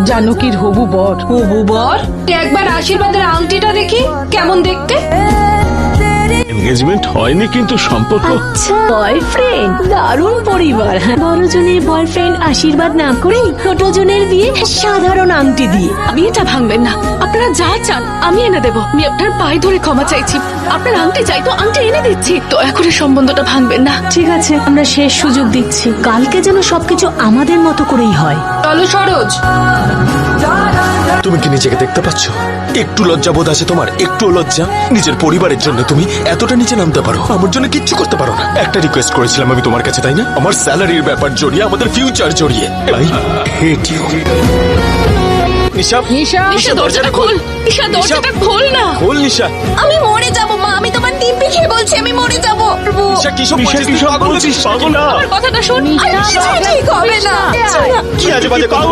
জানকীর হবু বর। হবু বর? একবার আশীর্বাদের আংটিটা দেখি কেমন দেখতে। এনগেজমেন্ট হয়নি কিন্তু সম্পর্ক। আচ্ছা, বয়ফ্রেন্ড, দারুণ পরিবার। বড়জনের বয়ফ্রেন্ড আশীর্বাদ না করে ছোটজনের বিয়ে সাধারণ আংটি দিয়ে। আমি এটা ভাঙবেন না, আপনারা যা চান আমি এনে দেবো। আমি আপনার পায়ে ধরে ক্ষমা চাইছি, আপনার আংটি চাই তো আংটি এনে দিচ্ছি, দয়া করে সম্বন্ধটা ভাঙবেন না। ঠিক আছে, আমরা শেষ সুযোগ দিচ্ছি, কালকে যেন সবকিছু আমাদের মতো করেই হয়। চলো সরোজ। তুমি কি নিজেকে দেখতে পাচ্ছ? একটু লজ্জা বোধ আছে তোমার? একটু লজ্জা? নিজের পরিবারের জন্য তুমি এতটা নিচে নামতে পারো, আমার জন্য কিচ্ছু করতে পারো না। একটা রিকোয়েস্ট করেছিলাম আমি তোমার কাছে, তাই না? আমার স্যালারির ব্যাপার জড়িয়ে, আমাদের ফিউচার জড়িয়ে। I hate you. নিশা, নিশা, নিশা দরজাটা খোল, নিশা দরজাটা খোল না। খোল নিশা। আমি মরে যাব মা, আমি তোমার দিব্যি খেয়ে বলছি আমি মরে যাব। নিশা কি সব বলছিস? পাগল হয়েছিস? পাগল না। আমার কথাটা শোন। ঠিক হবে না। কি আজে বাজে কথা